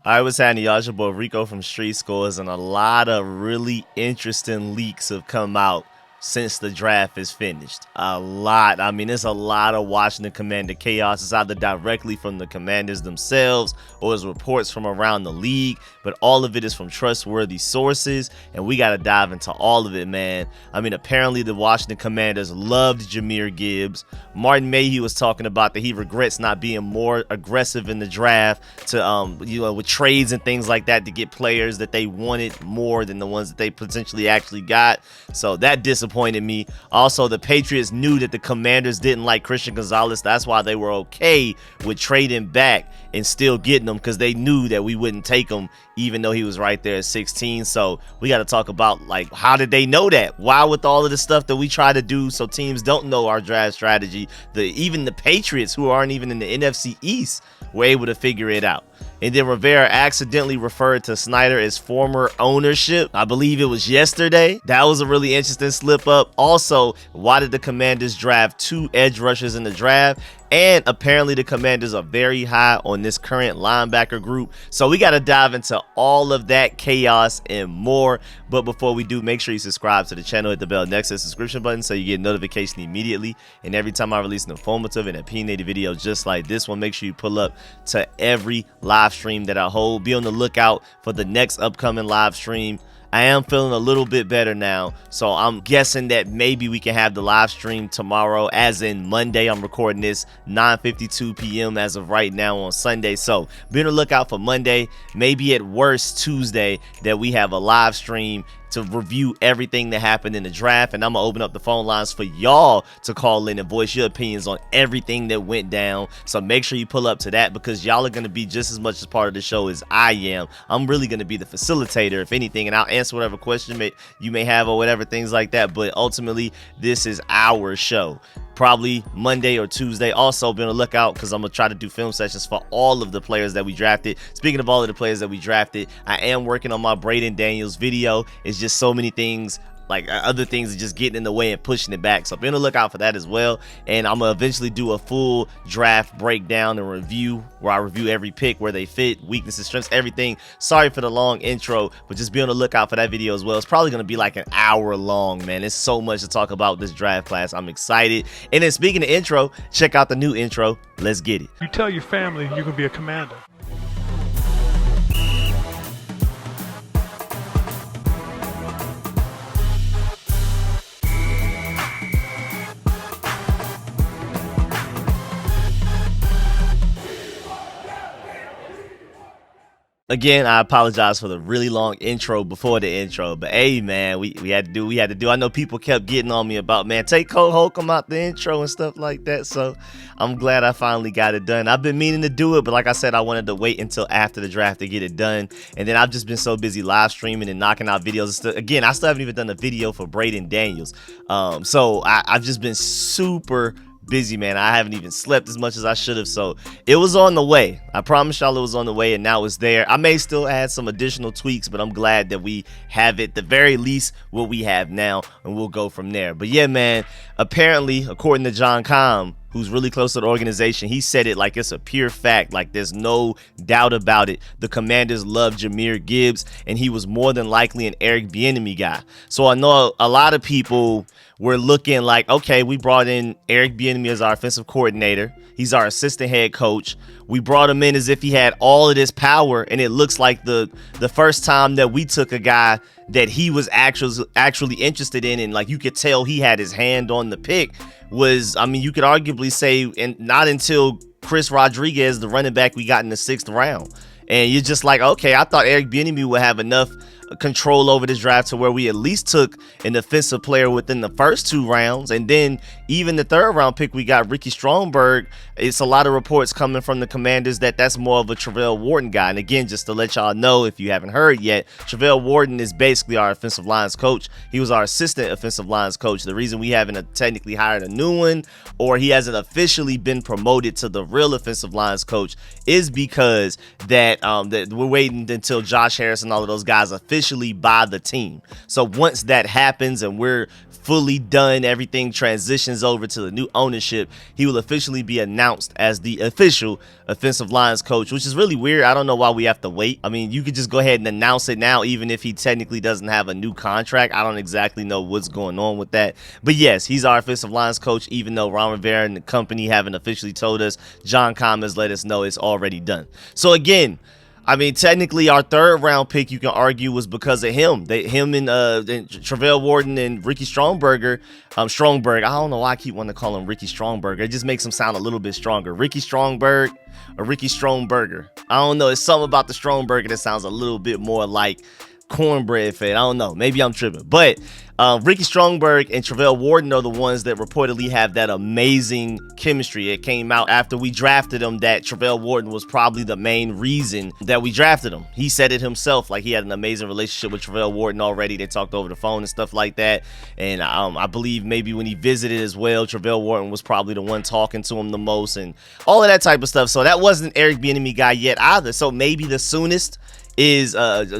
I was having y'all, your boy Rico from Street Scores, and a lot of really interesting leaks have come out since the draft is finished. A lot. I mean, there's a lot of Washington Commander chaos. It's either directly from the Commanders themselves or it's reports from around the league, but all of it is from trustworthy sources, and we got to dive into all of it, man. I mean, apparently the Washington Commanders loved Jahmyr Gibbs. Martin Mayhew was talking about that he regrets not being more aggressive in the draft to, with trades and things like that to get players that they wanted more than the ones that they potentially actually got. So that disappointed me. Also, the Patriots knew that the Commanders didn't like Christian Gonzalez. That's why they were okay with trading back and still getting him, because they knew that we wouldn't take him even though he was right there at 16. So we got to talk about, like, how did they know that? Why, with all of the stuff that we try to do so teams don't know our draft strategy, even the Patriots, who aren't even in the NFC East, were able to figure it out. And then Rivera accidentally referred to Snyder as former ownership. I believe it was yesterday. That was a really interesting slip up. Also, why did the Commanders draft 2 edge rushers in the draft? And apparently the Commanders are very high on this current linebacker group. So we got to dive into all of that chaos and more. But before we do, make sure you subscribe to the channel, hit the bell next to the subscription button so you get notification immediately. And every time I release an informative and opinionated video just like this one, make sure you pull up to every live stream that I hold. Be on the lookout for the next upcoming live stream. I am feeling a little bit better now, so I'm guessing that maybe we can have the live stream tomorrow, as in Monday. I'm recording this 9:52 p.m. as of right now on Sunday, so be on the lookout for Monday, maybe at worst Tuesday, that we have a live stream to review everything that happened in the draft. And I'm gonna open up the phone lines for y'all to call in and voice your opinions on everything that went down. So make sure you pull up to that, because y'all are gonna be just as much as part of the show as I am. I'm really gonna be the facilitator, if anything, and I'll answer whatever question you may have or whatever, things like that. But ultimately, this is our show. Probably Monday or Tuesday. Also, be on the lookout, because I'm gonna try to do film sessions for all of the players that we drafted. Speaking of all of the players that we drafted, I am working on my Braden Daniels video. It's just so many things, like other things are just getting in the way and pushing it back. So be on the lookout for that as well. And I'm gonna eventually do a full draft breakdown and review, where I review every pick, where they fit, weaknesses, strengths, everything. Sorry for the long intro, but just be on the lookout for that video as well. It's probably gonna be like an hour long, man. There's so much to talk about this draft class. I'm excited. And then speaking of intro, check out the new intro. Let's get it. You tell your family you're gonna be a commander. Again, I apologize for the really long intro before the intro, but hey, man, we had to do. I know people kept getting on me about, man, take Cole Holcomb out the intro and stuff like that, so I'm glad I finally got it done. I've been meaning to do it, but like I said, I wanted to wait until after the draft to get it done, and then I've just been so busy live streaming and knocking out videos. Again, I still haven't even done a video for Braden Daniels, so I've just been super busy, man. I haven't even slept as much as I should have, so it was on the way. I promise y'all it was on the way, and now it's there. I may still add some additional tweaks, but I'm glad that we have it, the very least what we have now, and we'll go from there. But yeah, man, apparently, according to John Com, who's really close to the organization, he said it like it's a pure fact, like there's no doubt about it. The Commanders love Jahmyr Gibbs, and he was more than likely an Eric Bieniemy guy. So I know a lot of people were looking like, okay, we brought in Eric Bieniemy as our offensive coordinator. He's our assistant head coach. We brought him in as if he had all of this power, and it looks like the first time that we took a guy that he was actually interested in, and like you could tell he had his hand on the pick, was, I mean, you could arguably say, and not until Chris Rodriguez, the running back we got in the 6th round. And you're just like, okay, I thought Eric Bieniemy would have enough control over this draft to where we at least took an offensive player within the first 2 rounds, and then even the 3rd round pick we got Ricky Stromberg. It's a lot of reports coming from the Commanders that that's more of a Travell Wharton guy. And again, just to let y'all know, if you haven't heard yet, Travell Wharton is basically our offensive lines coach. He was our assistant offensive lines coach. The reason we haven't technically hired a new one, or he hasn't officially been promoted to the real offensive lines coach, is because that we're waiting until Josh Harris and all of those guys officially officially by the team. So once that happens and we're fully done, everything transitions over to the new ownership, he will officially be announced as the official offensive lines coach, which is really weird. I don't know why we have to wait. I mean, you could just go ahead and announce it now, even if he technically doesn't have a new contract. I don't exactly know what's going on with that. But yes, he's our offensive lines coach, even though Ron Rivera and the company haven't officially told us. John Commons let us know it's already done. So again, I mean, technically, our third round pick, you can argue, was because of him. Him and Travell Warden and Ricky Strongberger. Strongberg. I don't know why I keep wanting to call him Ricky Strongberger. It just makes him sound a little bit stronger. Ricky Strongberg or Ricky Strongberger. I don't know. It's something about the Strongberger that sounds a little bit more like cornbread fed. I don't know. Maybe I'm tripping. But Ricky Strongberg and Travell Warden are the ones that reportedly have that amazing chemistry. It came out after we drafted him that Travell Warden was probably the main reason that we drafted him. He said it himself, like he had an amazing relationship with Travell Warden already. They talked over the phone and stuff like that. And I believe maybe when he visited as well, Travell Warden was probably the one talking to him the most and all of that type of stuff. So that wasn't Eric Bieniemy guy yet either. So maybe the soonest is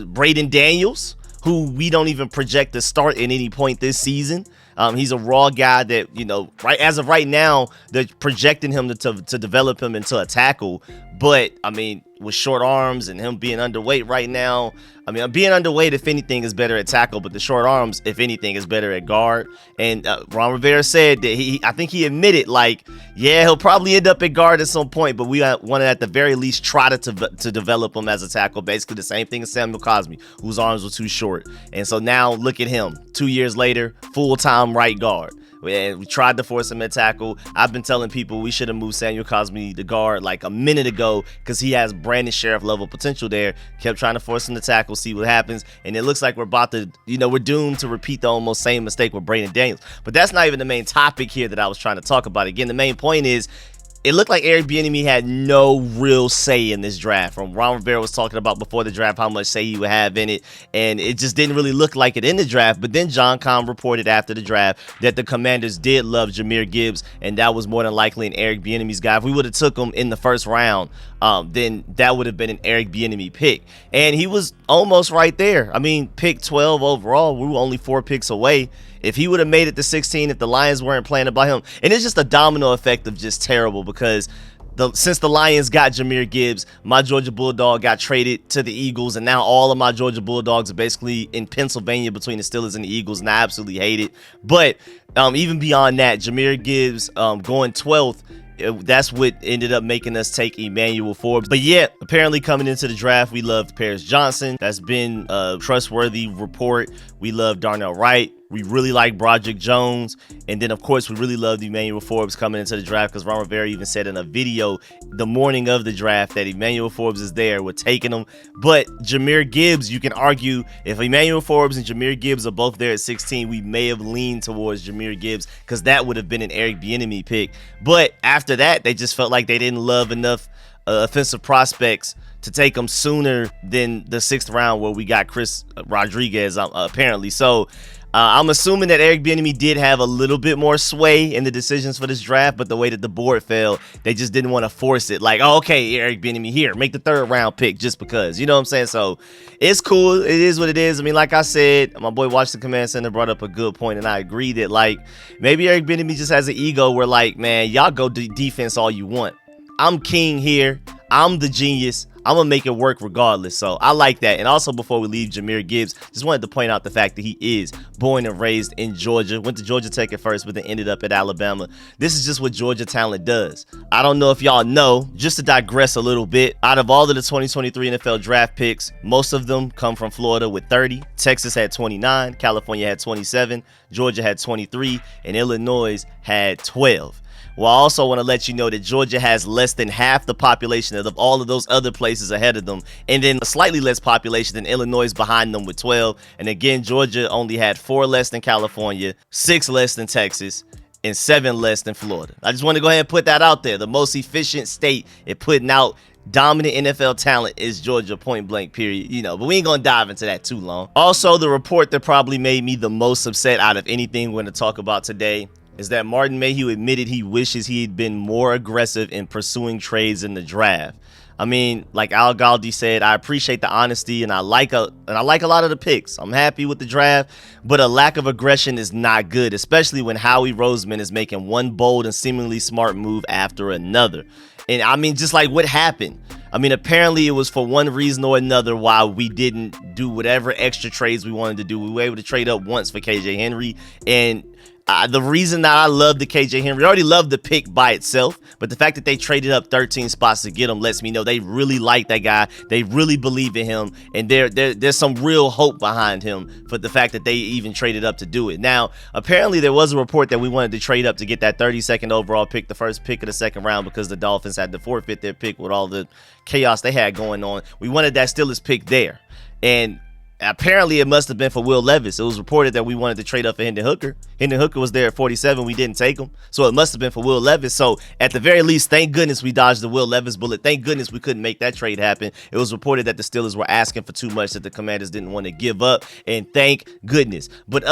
Braden Daniels, who we don't even project to start at any point this season. He's a raw guy that, you know, right as of right now, they're projecting him to develop him into a tackle. But, I mean, with short arms and him being underweight right now, I mean, being underweight, if anything, is better at tackle. But the short arms, if anything, is better at guard. And Ron Rivera said that I think he admitted, like, yeah, he'll probably end up at guard at some point. But we want to, at the very least, try to develop him as a tackle. Basically the same thing as Samuel Cosmi, whose arms were too short. And so now look at him. 2 years later, full-time right guard. And we tried to force him at tackle. I've been telling people we should have moved Samuel Cosmi to guard like a minute ago because he has Brandon Sheriff level potential there. Kept trying to force him to tackle, see what happens. And it looks like we're about to, we're doomed to repeat the almost same mistake with Braden Daniels. But that's not even the main topic here that I was trying to talk about. Again, the main point is, it looked like Eric Bieniemy had no real say in this draft. From Ron Rivera was talking about before the draft how much say he would have in it, and it just didn't really look like it in the draft. But then John Com reported after the draft that the Commanders did love Jahmyr Gibbs, and that was more than likely an Eric Bieniemy's guy. If we would have took him in the first round, then that would have been an Eric Bieniemy pick. And he was almost right there. I mean, pick 12 overall. We were only 4 picks away. If he would have made it to 16, if the Lions weren't playing about him, and it's just a domino effect of just terrible because since the Lions got Jahmyr Gibbs, my Georgia Bulldog got traded to the Eagles, and now all of my Georgia Bulldogs are basically in Pennsylvania between the Steelers and the Eagles, and I absolutely hate it. But even beyond that, Jahmyr Gibbs going 12th, that's what ended up making us take Emmanuel Forbes. But yeah, apparently coming into the draft, we loved Paris Johnson. That's been a trustworthy report. We love Darnell Wright. We really like Broderick Jones. And then, of course, we really loved Emmanuel Forbes coming into the draft because Ron Rivera even said in a video the morning of the draft that Emmanuel Forbes is there. We're taking him. But Jahmyr Gibbs, you can argue if Emmanuel Forbes and Jahmyr Gibbs are both there at 16, we may have leaned towards Jahmyr Gibbs because that would have been an Eric Bieniemy pick. But after that, they just felt like they didn't love enough offensive prospects to take them sooner than the 6th round where we got Chris Rodriguez, apparently. So I'm assuming that Eric Bieniemy did have a little bit more sway in the decisions for this draft, but the way that the board fell, they just didn't want to force it. Like, oh, okay, Eric Bieniemy, here, make the 3rd round pick just because. You know what I'm saying? So it's cool. It is what it is. I mean, like I said, my boy Washington Command Center brought up a good point, and I agree that, like, maybe Eric Bieniemy just has an ego where, like, man, y'all go defense all you want. I'm king here. I'm the genius. I'm going to make it work regardless. So I like that. And also, before we leave Jahmyr Gibbs, just wanted to point out the fact that he is born and raised in Georgia. Went to Georgia Tech at first, but then ended up at Alabama. This is just what Georgia talent does. I don't know if y'all know, just to digress a little bit, out of all of the 2023 NFL draft picks, most of them come from Florida with 30. Texas had 29. California had 27. Georgia had 23. And Illinois had 12. Well, I also want to let you know that Georgia has less than half the population of all of those other places ahead of them, and then a slightly less population than Illinois behind them with 12. And again, Georgia only had 4 less than California, 6 less than Texas, and 7 less than Florida. I just want to go ahead and put that out there. The most efficient state at putting out dominant NFL talent is Georgia, point blank, period. But we ain't gonna dive into that too long. Also, the report that probably made me the most upset out of anything we're gonna talk about today is that Martin Mayhew admitted he wishes he had been more aggressive in pursuing trades in the draft. I mean, like Al Galdi said, I appreciate the honesty and I like a lot of the picks. I'm happy with the draft, but a lack of aggression is not good, especially when Howie Roseman is making one bold and seemingly smart move after another. And I mean, just like what happened. I mean, apparently it was for one reason or another why we didn't do whatever extra trades we wanted to do. We were able to trade up once for KJ Henry, and the reason that I love the KJ Henry, I already love the pick by itself, but the fact that they traded up 13 spots to get him lets me know they really like that guy. They really believe in him, and there's some real hope behind him for the fact that they even traded up to do it. Now, apparently there was a report that we wanted to trade up to get that 32nd overall pick, the first pick of the second round, because the Dolphins had to forfeit their pick with all the chaos they had going on. We wanted that Steelers pick there, and apparently it must have been for Will Levis. It was reported that we wanted to trade up for Hendon Hooker. Hendon Hooker was there at 47. We didn't take him. So it must have been for Will Levis. So at the very least, thank goodness we dodged the Will Levis bullet. Thank goodness we couldn't make that trade happen. It was reported that the Steelers were asking for too much that the Commanders didn't want to give up. And thank goodness. But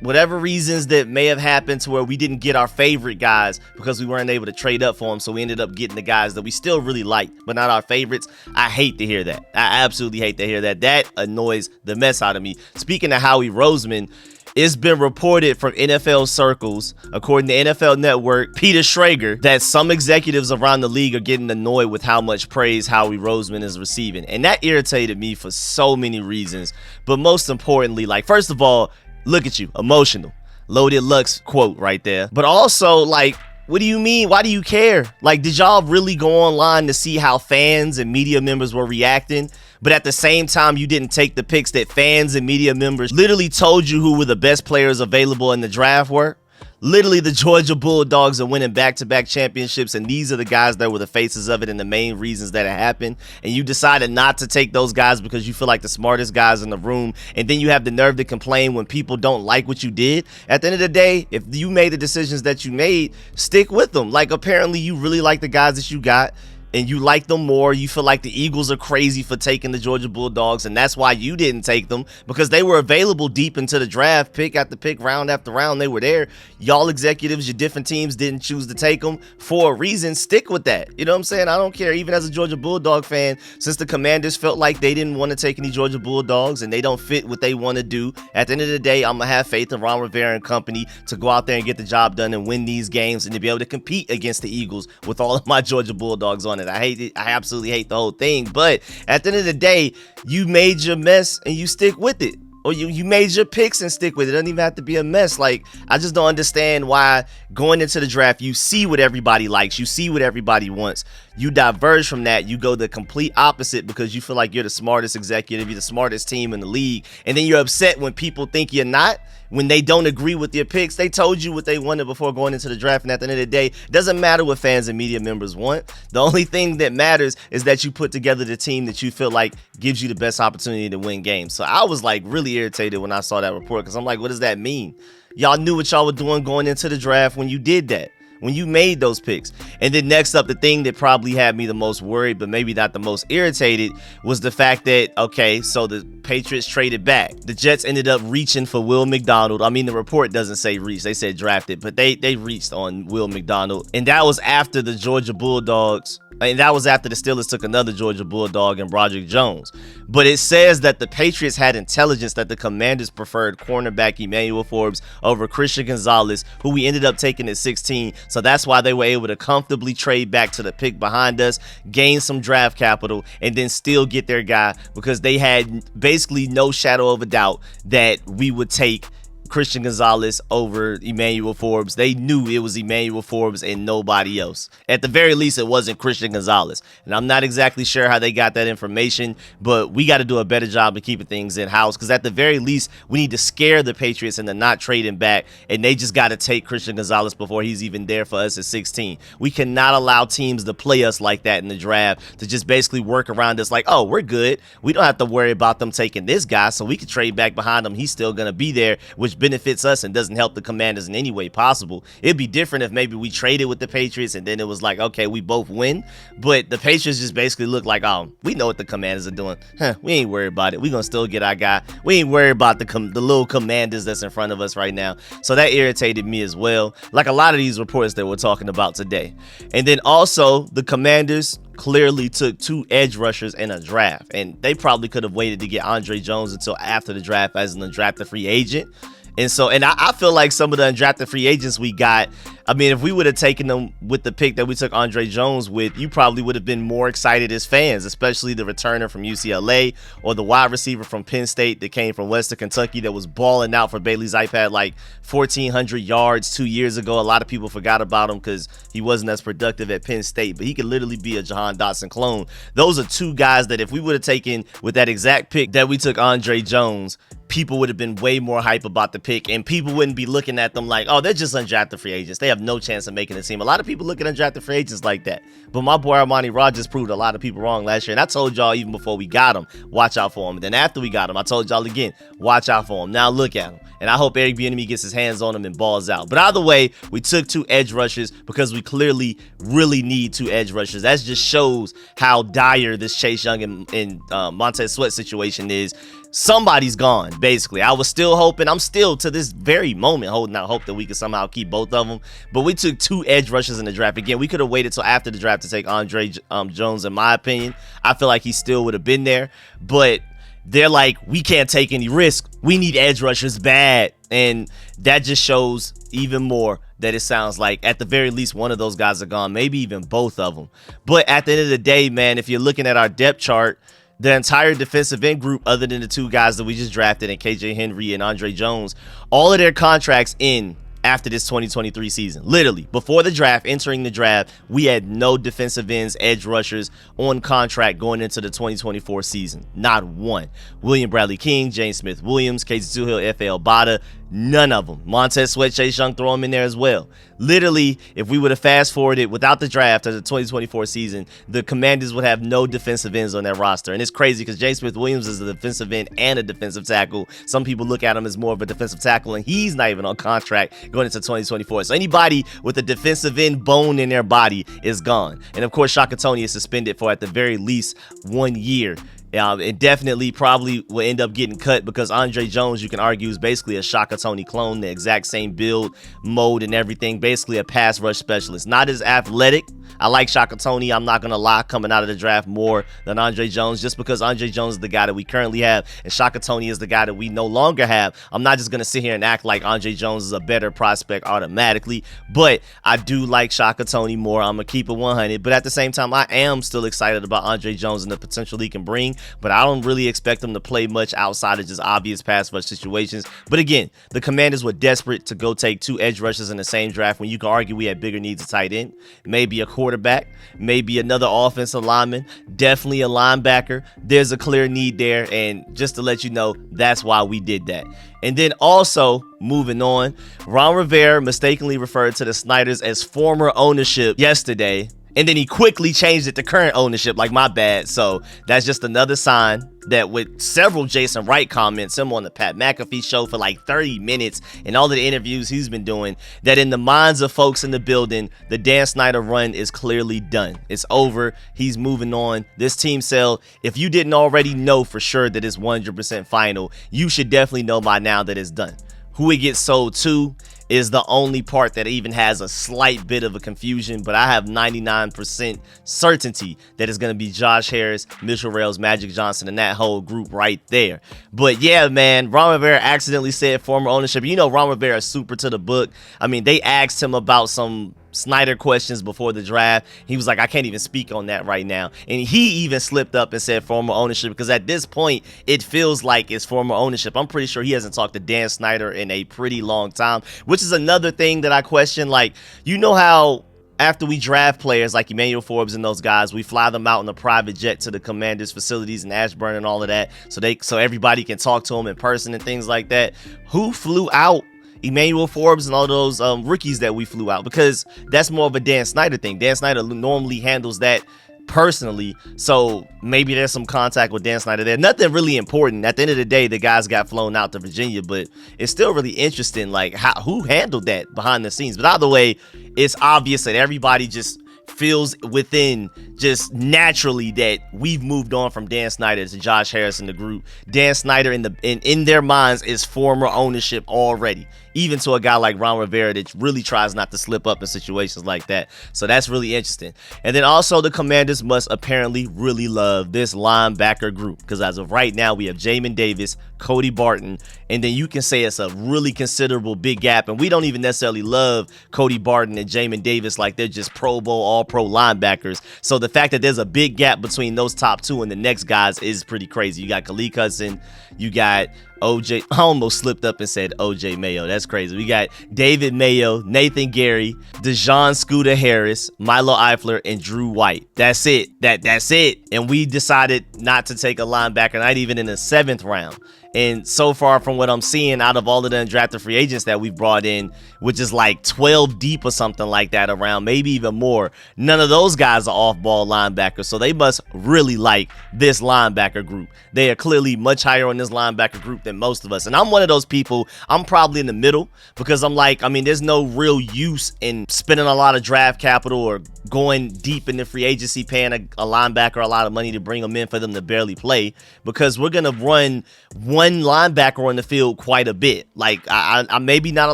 whatever reasons that may have happened to where we didn't get our favorite guys because we weren't able to trade up for them, so we ended up getting the guys that we still really liked, but not our favorites. I hate to hear that. I absolutely hate to hear that. That annoys the mess out of me. Speaking of Howie Roseman, it's been reported from NFL circles, according to NFL Network, Peter Schrager, that some executives around the league are getting annoyed with how much praise Howie Roseman is receiving. And that irritated me for so many reasons. But most importantly, like, first of all, look at you, emotional. Loaded Lux quote right there. But also, like, what do you mean? Why do you care? Like, did y'all really go online to see how fans and media members were reacting? But at the same time, you didn't take the picks that fans and media members literally told you who were the best players available in the draft were? Literally, the Georgia Bulldogs are winning back-to-back championships, and these are the guys that were the faces of it and the main reasons that it happened. And you decided not to take those guys because you feel like the smartest guys in the room, and then you have the nerve to complain when people don't like what you did. At the end of the day, if you made the decisions that you made, stick with them. Like, apparently you really like the guys that you got, and you like them more. You feel like the Eagles are crazy for taking the Georgia Bulldogs, and that's why you didn't take them, because they were available deep into the draft, pick after pick, round after round. They were there. Y'all executives, your different teams didn't choose to take them for a reason. Stick with that. You know what I'm saying? I don't care. Even as a Georgia Bulldog fan, since the Commanders felt like they didn't want to take any Georgia Bulldogs and they don't fit what they want to do, at the end of the day, I'm going to have faith in Ron Rivera and company to go out there and get the job done and win these games and to be able to compete against the Eagles with all of my Georgia Bulldogs on it. I hate it. I absolutely hate the whole thing. But at the end of the day, you made your mess and you stick with it. Or you made your picks and stick with it. It doesn't even have to be a mess. Like, I just don't understand why going into the draft, you see what everybody likes. You see what everybody wants. You diverge from that. You go the complete opposite because you feel like you're the smartest executive. You're the smartest team in the league. And then you're upset when people think you're not. When they don't agree with your picks, they told you what they wanted before going into the draft. And at the end of the day, it doesn't matter what fans and media members want. The only thing that matters is that you put together the team that you feel like gives you the best opportunity to win games. So I was like really irritated when I saw that report because I'm like, what does that mean? Y'all knew what y'all were doing going into the draft when you did that, when you made those picks. And then next up, the thing that probably had me the most worried, but maybe not the most irritated, was the fact that, okay, so the Patriots traded back. The Jets ended up reaching for Will McDonald. I mean, the report doesn't say reach. They said drafted, but they reached on Will McDonald. And that was after the Georgia Bulldogs. And that was after the Steelers took another Georgia Bulldog and Broderick Jones. But it says that the Patriots had intelligence that the Commanders preferred cornerback Emmanuel Forbes over Christian Gonzalez, who we ended up taking at 16. So that's why they were able to comfortably trade back to the pick behind us, gain some draft capital, and then still get their guy because they had basically no shadow of a doubt that we would take Christian Gonzalez over Emmanuel Forbes. They knew it was Emmanuel Forbes and nobody else. At the very least, it wasn't Christian Gonzalez. And I'm not exactly sure how they got that information, but we got to do a better job of keeping things in-house because at the very least, we need to scare the Patriots into not trading back, and they just got to take Christian Gonzalez before he's even there for us at 16. We cannot allow teams to play us like that in the draft, to just basically work around us like, oh, we're good. We don't have to worry about them taking this guy, so we can trade back behind him. He's still going to be there, which benefits us and doesn't help the Commanders in any way possible. It'd be different if maybe we traded with the Patriots and then it was like, okay, we both win. But the Patriots just basically look like, oh, we know what the Commanders are doing. We ain't worried about it. We gonna still get our guy. We ain't worried about the little Commanders that's in front of us right now. So that irritated me as well. Like a lot of these reports that we're talking about today. And then also the Commanders clearly took 2 edge rushers in a draft, and they probably could have waited to get Andre Jones until after the draft as an undrafted free agent. And I feel like some of the undrafted free agents we got, I mean, if we would have taken them with the pick that we took Andre Jones with, you probably would have been more excited as fans, especially the returner from UCLA or the wide receiver from Penn State that came from Western Kentucky that was balling out for Bailey Zappe, had like 1,400 yards 2 years ago. A lot of people forgot about him because he wasn't as productive at Penn State, but he could literally be a Jahan Dotson clone. Those are 2 guys that if we would have taken with that exact pick that we took Andre Jones, people would have been way more hype about the pick, and people wouldn't be looking at them like, oh, they're just undrafted free agents. They have no chance of making the team. A lot of people look at undrafted free agents like that. But my boy Armani Rogers proved a lot of people wrong last year, and I told y'all even before we got him, watch out for him. And then after we got him, I told y'all again, watch out for him. Now look at him. And I hope Eric Bieniemy gets his hands on him and balls out. But either way, we took 2 edge rushers because we clearly really need 2 edge rushers. That just shows how dire this Chase Young and Montez Sweat situation is. Somebody's gone, basically. I was still hoping, I'm still to this very moment holding out hope that we could somehow keep both of them. But we took 2 edge rushers in the draft. Again, we could have waited till after the draft to take Andre Jones, in my opinion. I feel like he still would have been there. But they're like, we can't take any risk. We need edge rushers bad. And that just shows even more that it sounds like at the very least one of those guys are gone, maybe even both of them. But at the end of the day, man, if you're looking at our depth chart, the entire defensive end group, other than the 2 guys that we just drafted, and KJ Henry and Andre Jones, all of their contracts end after this 2023 season. Literally, before the draft, entering the draft, we had no defensive ends, edge rushers on contract going into the 2024 season. Not one. William Bradley King, James Smith-Williams, Casey Toohill, F.A. Bada, none of them. Montez Sweat, Chase Young, throw them in there as well. Literally, if we would have fast forwarded without the draft of the 2024 season, the Commanders would have no defensive ends on their roster. And it's crazy because James Smith-Williams is a defensive end and a defensive tackle. Some people look at him as more of a defensive tackle, and he's not even on contract going into 2024. So anybody with a defensive end bone in their body is gone. And of course, Shaka Toney is suspended for at the very least 1 year. It definitely probably will end up getting cut because Andre Jones, you can argue, is basically a Shaka Toney clone, the exact same build, mode, and everything. Basically a pass rush specialist. Not as athletic. I like Shaka Toney, I'm not going to lie, coming out of the draft more than Andre Jones, just because Andre Jones is the guy that we currently have and Shaka Toney is the guy that we no longer have. I'm not just going to sit here and act like Andre Jones is a better prospect automatically, but I do like Shaka Toney more. I'm going to keep it 100, but at the same time, I am still excited about Andre Jones and the potential he can bring, but I don't really expect him to play much outside of just obvious pass rush situations. But again, the Commanders were desperate to go take 2 edge rushers in the same draft when you can argue we had bigger needs at tight end, maybe a quarterback, maybe another offensive lineman, definitely a linebacker. There's a clear need there, and just to let you know, that's why we did that. And then also, moving on, Ron Rivera mistakenly referred to the Snyders as former ownership yesterday, and then he quickly changed it to current ownership, like my bad. So that's just another sign that with several Jason Wright comments, him on the Pat McAfee show for like 30 minutes and all of the interviews he's been doing, that in the minds of folks in the building, the Dan Snyder run is clearly done. It's over. He's moving on. This team sale, if you didn't already know for sure that it's 100% final, you should definitely know by now that it's done. Who it gets sold to is the only part that even has a slight bit of a confusion, but I have 99% certainty that it's going to be Josh Harris, Mitchell Rails, Magic Johnson, and that whole group right there. But yeah, man, Ron Rivera accidentally said former ownership. You know, Ron Rivera is super to the book. I mean, they asked him about some Snyder questions before the draft. He was like, I can't even speak on that right now. And he even slipped up and said former ownership, because at this point, it feels like it's former ownership. I'm pretty sure he hasn't talked to Dan Snyder in a pretty long time, which is another thing that I question. Like, you know how after we draft players like Emmanuel Forbes and those guys, we fly them out in a private jet to the Commanders facilities in Ashburn and all of that, so everybody can talk to them in person and things like that. Who flew out Emmanuel Forbes and all those rookies that we flew out? Because that's more of a Dan Snyder thing. Dan Snyder normally handles that personally, so maybe there's some contact with Dan Snyder there. Nothing really important. At the end of the day, the guys got flown out to Virginia, but it's still really interesting, like who handled that behind the scenes. But either way, it's obvious that everybody just feels within just naturally that we've moved on from Dan Snyder to Josh Harris in the group. Dan Snyder in their minds is former ownership already. even to a guy like Ron Rivera that really tries not to slip up in situations like that. So that's really interesting. And then also the Commanders must apparently really love this linebacker group, because as of right now we have Jamin Davis, Cody Barton, and then you can say it's a really considerable big gap, and we don't even necessarily love Cody Barton and Jamin Davis like they're just Pro Bowl, all-pro linebackers. So the fact that there's a big gap between those top two and the next guys is pretty crazy. You got Khalid Hudson, you got OJ, I almost slipped up and said OJ Mayo. That's crazy. We got David Mayo, Nathan Gary, Dejon Scooter Harris, Milo Eifler, and Drew White. That's it. That's it. And we decided not to take a linebacker, not even in the 7th round. And so far from what I'm seeing out of all of the undrafted free agents that we've brought in, which is like 12 deep or something like that around, maybe even more, none of those guys are off-ball linebackers. So they must really like this linebacker group. They are clearly much higher on this linebacker group than most of us. And I'm one of those people, I'm probably in the middle, because I'm like, I mean, there's no real use in spending a lot of draft capital or going deep in the free agency, paying a linebacker a lot of money to bring them in for them to barely play, because we're going to run one linebacker on the field quite a bit. Like, I maybe not a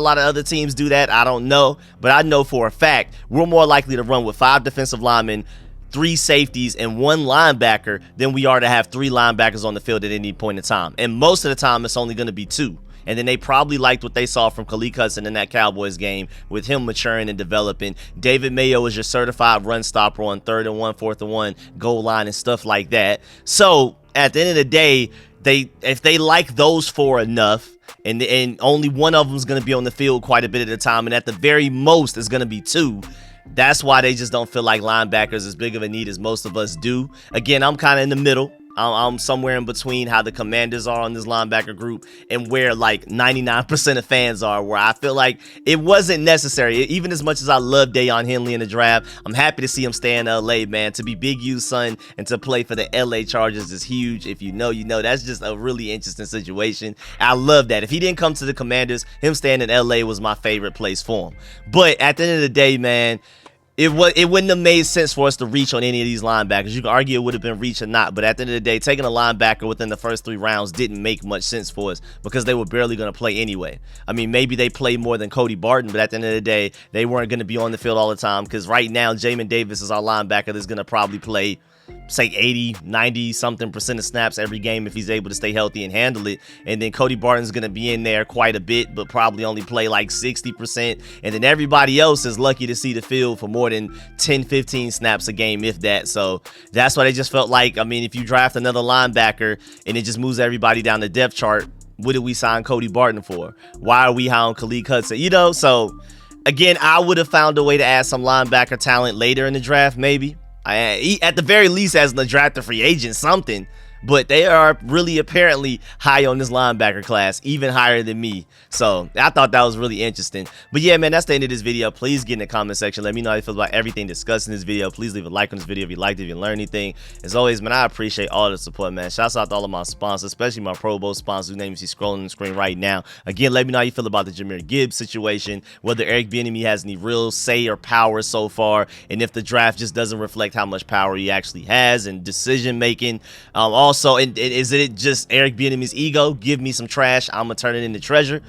lot of other teams do that, I don't know, but I know for a fact we're more likely to run with 5 defensive linemen, 3 safeties, and 1 linebacker than we are to have 3 linebackers on the field at any point in time. And most of the time it's only going to be 2. And then they probably liked what they saw from Khalid Hudson in that Cowboys game, with him maturing and developing. David Mayo is your certified run stopper on 3rd and 1, 4th and 1, goal line and stuff like that. So at the end of the day, if they like those 4 enough, and only one of them is going to be on the field quite a bit at a time, and at the very most is going to be 2, that's why they just don't feel like linebackers as big of a need as most of us do. Again, I'm kind of in the middle. I'm somewhere in between how the Commanders are on this linebacker group and where like 99% of fans are, where I feel like it wasn't necessary. Even as much as I love Deion Henley in the draft, I'm happy to see him stay in LA, man. To be Big U's son and to play for the LA Chargers is huge. If you know, you know. That's just a really interesting situation. I love that. If he didn't come to the Commanders, him staying in LA was my favorite place for him. But at the end of the day, man, it wouldn't have made sense for us to reach on any of these linebackers. You can argue it would have been reach or not, but at the end of the day, taking a linebacker within the first 3 rounds didn't make much sense for us, because they were barely going to play anyway. I mean, maybe they play more than Cody Barton, but at the end of the day, they weren't going to be on the field all the time, because right now, Jamin Davis is our linebacker that's going to probably play, say, 80, 90 something % of snaps every game if he's able to stay healthy and handle it. And then Cody Barton's going to be in there quite a bit, but probably only play like 60%. And then everybody else is lucky to see the field for more than 10, 15 snaps a game, if that. So that's why they just felt like, I mean, if you draft another linebacker and it just moves everybody down the depth chart, what did we sign Cody Barton for? Why are we high on Khalid Hudson? You know, so again, I would have found a way to add some linebacker talent later in the draft, maybe. At the very least, as an undrafted free agent, something. But they are really apparently high on this linebacker class, even higher than me. So I thought that was really interesting. But yeah, man, that's the end of this video. Please get in the comment section. Let me know how you feel about everything discussed in this video. Please leave a like on this video if you liked it, if you learned anything. As always, man, I appreciate all the support, man. Shouts out to all of my sponsors, especially my Pro Bowl sponsors, whose names you see scrolling on the screen right now. Again, let me know how you feel about the Jahmyr Gibbs situation, whether Eric Bieniemy has any real say or power so far, and if the draft just doesn't reflect how much power he actually has and decision making. Also, is it just Eric Bieniemy's ego? Give me some trash, I'm gonna turn it into treasure.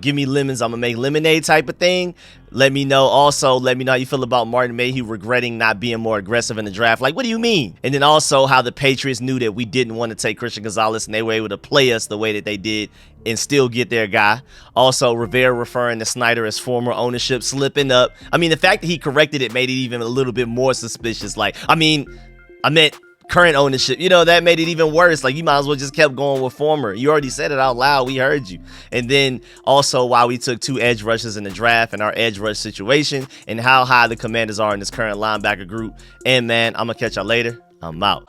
Give me lemons, I'm gonna make lemonade type of thing. Let me know. Also, let me know how you feel about Martin Mayhew regretting not being more aggressive in the draft. Like, what do you mean? And then also how the Patriots knew that we didn't want to take Christian Gonzalez and they were able to play us the way that they did and still get their guy. Also, Rivera referring to Snyder as former ownership slipping up. I mean, the fact that he corrected it made it even a little bit more suspicious. Like, I meant current ownership, you know, that made it even worse. Like, you might as well just kept going with former. You already said it out loud, we heard you. And then also why we took 2 edge rushers in the draft and our edge rush situation and how high the Commanders are in this current linebacker group. And man, I'm gonna catch y'all later. I'm out.